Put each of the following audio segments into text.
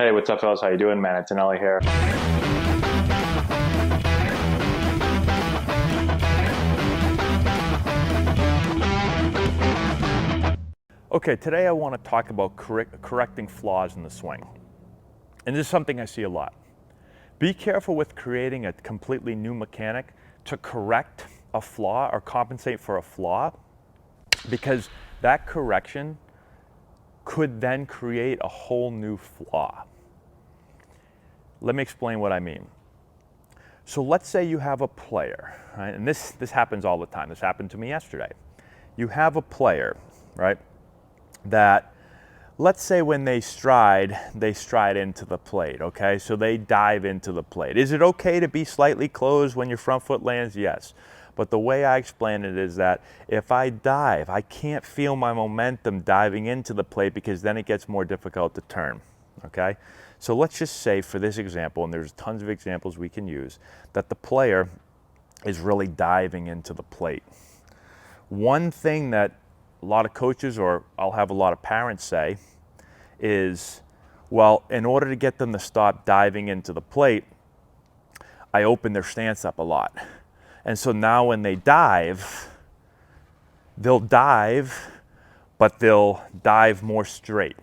Hey, what's up, fellas? How you doing, man? Antonelli here. Okay, today I want to talk about correcting flaws in the swing. And this is something I see a lot. Be careful with creating a completely new mechanic to correct a flaw or compensate for a flaw, because that correction could then create a whole new flaw. Let me explain what I mean. So let's say you have a player, right? And this happens all the time. This happened to me yesterday. You have a player, right, that, let's say when they stride into the plate, okay? So they dive into the plate. Is it okay to be slightly closed when your front foot lands? Yes. But the way I explain it is that if I dive, I can't feel my momentum diving into the plate, because then it gets more difficult to turn, okay? So let's just say for this example, and there's tons of examples we can use, that the player is really diving into the plate. One thing that a lot of coaches, or I'll have a lot of parents say, is, well, in order to get them to stop diving into the plate, I open their stance up a lot. And so now when they dive, they'll dive, but they'll dive more straight,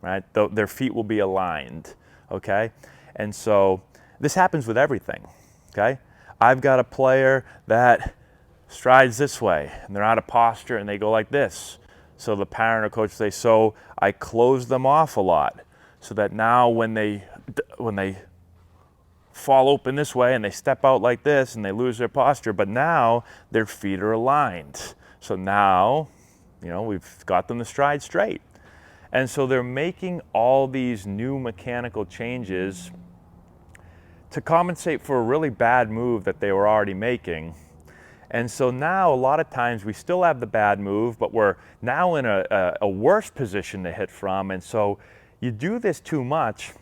right? Their feet will be aligned, okay? And so this happens with everything, okay? I've got a player that strides this way, and they're out of posture, and they go like this. So the parent or coach say, so I close them off a lot, so that now when they fall open this way and they step out like this and they lose their posture, but now their feet are aligned. So now, we've got them to stride straight. And so they're making all these new mechanical changes to compensate for a really bad move that they were already making. And so now a lot of times we still have the bad move, but we're now in a worse position to hit from. And so you do this too much,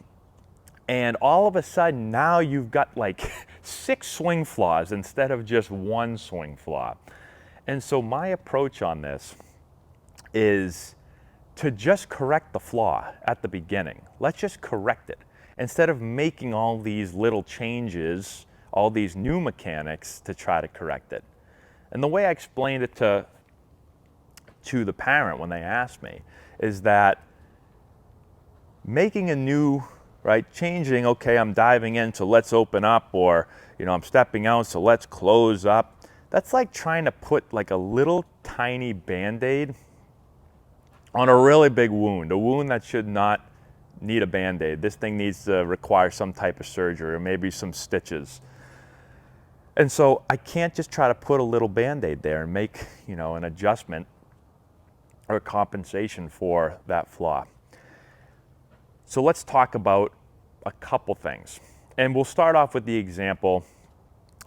and all of a sudden now you've got like 6 swing flaws instead of just 1 swing flaw. And so my approach on this is to just correct the flaw at the beginning. Let's just correct it. Instead of making all these little changes, all these new mechanics to try to correct it. And the way I explained it to the parent when they asked me is that making a new, right, changing, okay, I'm diving in, so let's open up, or, I'm stepping out, so let's close up. That's like trying to put like a little tiny Band-Aid on a really big wound, a wound that should not need a Band-Aid. This thing needs to require some type of surgery or maybe some stitches. And so I can't just try to put a little Band-Aid there and make, an adjustment or a compensation for that flaw. So let's talk about a couple things. And we'll start off with the example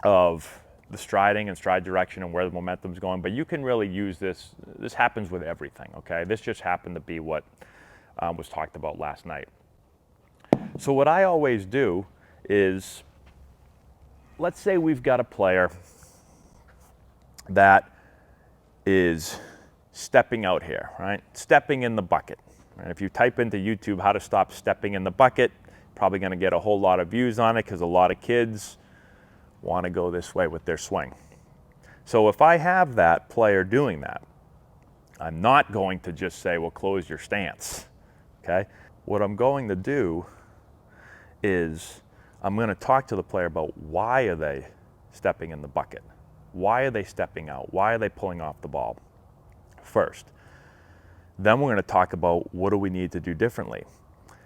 of the striding and stride direction and where the momentum's going, but you can really use this. This happens with everything, okay? This just happened to be what was talked about last night. So what I always do is, let's say we've got a player that is stepping out here, right? Stepping in the bucket. And if you type into YouTube how to stop stepping in the bucket, probably going to get a whole lot of views on it, because a lot of kids want to go this way with their swing. So if I have that player doing that, I'm not going to just say, well, close your stance, okay? What I'm going to do is I'm going to talk to the player about, why are they stepping in the bucket? Why are they stepping out? Why are they pulling off the ball first? Then we're going to talk about, what do we need to do differently?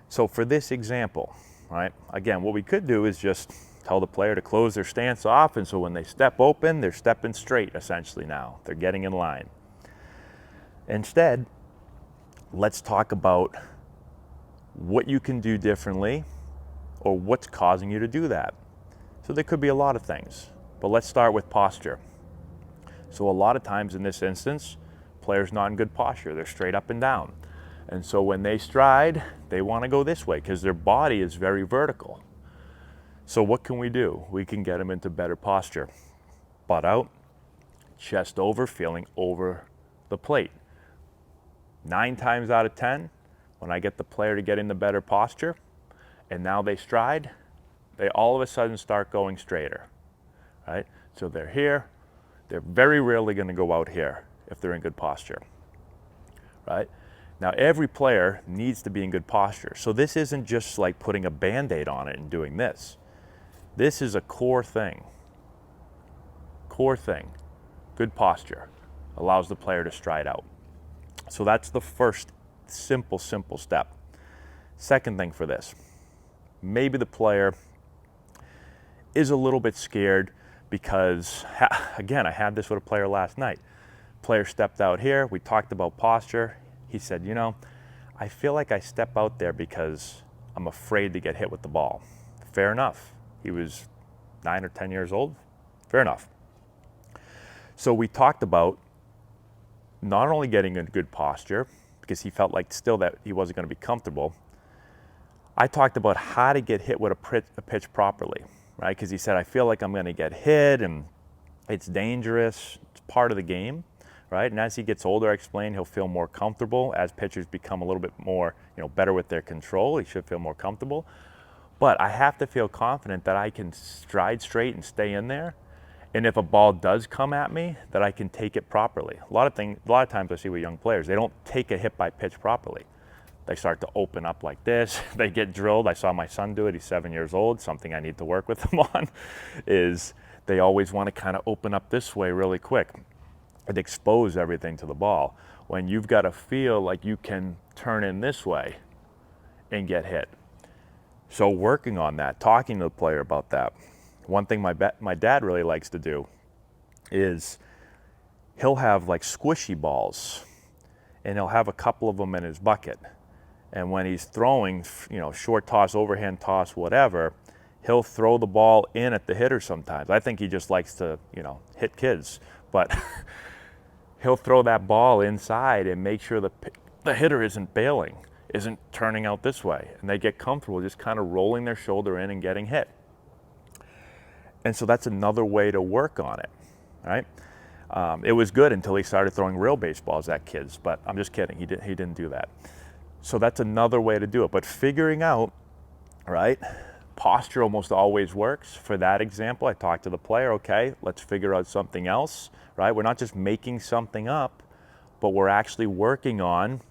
So for this example, right, again, what we could do is just tell the player to close their stance off, and so when they step open, they're stepping straight essentially now. They're getting in line. Instead, let's talk about what you can do differently, or what's causing you to do that. So there could be a lot of things, but let's start with posture. So a lot of times in this instance, players not in good posture. They're straight up and down. And so when they stride, they want to go this way because their body is very vertical. So what can we do? We can get them into better posture. Butt out, chest over, feeling over the plate. 9 times out of 10, when I get the player to get into better posture, and now they stride, they all of a sudden start going straighter, right? So they're here, they're very rarely going to go out here if they're in good posture, right? Now every player needs to be in good posture. So this isn't just like putting a Band-Aid on it and doing this. This is a core thing. Core thing. Good posture allows the player to stride out. So that's the first simple step. Second thing for this, maybe the player is a little bit scared because, again, I had this with a player last night. Player stepped out here, we talked about posture. He said, you know, I feel like I step out there because I'm afraid to get hit with the ball. Fair enough. He was 9 or 10 years old. Fair enough. So we talked about not only getting in good posture, because he felt like still that he wasn't going to be comfortable. I talked about how to get hit with a pitch properly, right? Because he said, I feel like I'm going to get hit and it's dangerous. It's part of the game, right? And as he gets older, I explained he'll feel more comfortable. As pitchers become a little bit more, better with their control, he should feel more comfortable. But I have to feel confident that I can stride straight and stay in there. And if a ball does come at me, that I can take it properly. A lot of times I see with young players, they don't take a hit by pitch properly. They start to open up like this. They get drilled. I saw my son do it. He's 7 years old. Something I need to work with him on is they always want to kind of open up this way really quick and expose everything to the ball. When you've got to feel like you can turn in this way and get hit. So working on that, talking to the player about that. One thing my dad really likes to do is he'll have like squishy balls and he'll have a couple of them in his bucket. And when he's throwing, short toss, overhand toss, whatever, he'll throw the ball in at the hitter sometimes. I think he just likes to, hit kids, but he'll throw that ball inside and make sure the hitter isn't bailing, isn't turning out this way. And they get comfortable just kind of rolling their shoulder in and getting hit. And so that's another way to work on it, right? It was good until he started throwing real baseballs at kids, but I'm just kidding. He didn't do that. So that's another way to do it. But figuring out, right, posture almost always works. For that example, I talked to the player, okay, let's figure out something else, right? We're not just making something up, but we're actually working on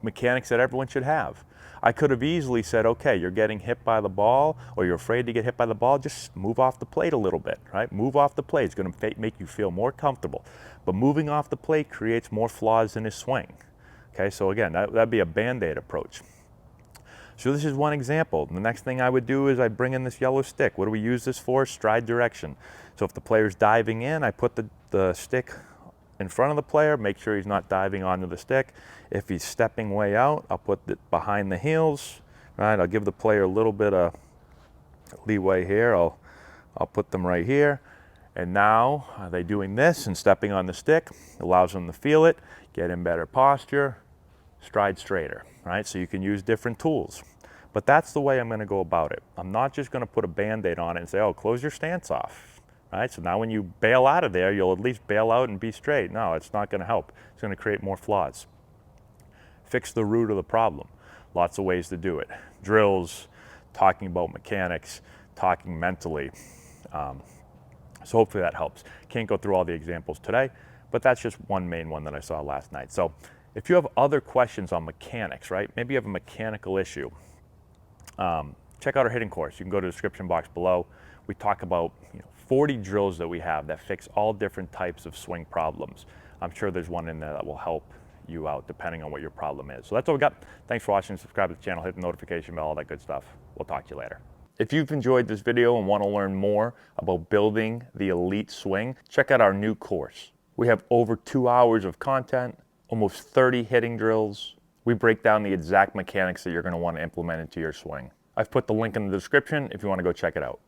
mechanics that everyone should have. I could have easily said, okay, you're getting hit by the ball or you're afraid to get hit by the ball, just move off the plate a little bit, right? Move off the plate. It's going to make you feel more comfortable. But moving off the plate creates more flaws in his swing. Okay, so again, that'd be a Band-Aid approach. So this is one example. The next thing I would do is I'd bring in this yellow stick. What do we use this for? Stride direction. So if the player's diving in, I put the stick in front of the player, make sure he's not diving onto the stick. If he's stepping way out, I'll put it behind the heels, right? I'll give the player a little bit of leeway here. I'll put them right here. And now, are they doing this and stepping on the stick? Allows them to feel it, get in better posture, stride straighter, right? So you can use different tools. But that's the way I'm going to go about it. I'm not just going to put a Band-Aid on it and say, oh, close your stance off. Right? So now when you bail out of there, you'll at least bail out and be straight. No, it's not going to help. It's going to create more flaws. Fix the root of the problem. Lots of ways to do it. Drills, talking about mechanics, talking mentally. So hopefully that helps. Can't go through all the examples today, but that's just one main one that I saw last night. So if you have other questions on mechanics, right? Maybe you have a mechanical issue. Check out our hitting course. You can go to the description box below. We talk about 40 drills that we have that fix all different types of swing problems. I'm sure there's one in there that will help you out depending on what your problem is. So that's all we got. Thanks for watching. Subscribe to the channel, hit the notification bell, all that good stuff. We'll talk to you later. If you've enjoyed this video and want to learn more about building the elite swing, check out our new course. We have over 2 hours of content, almost 30 hitting drills. We break down the exact mechanics that you're going to want to implement into your swing. I've put the link in the description if you want to go check it out.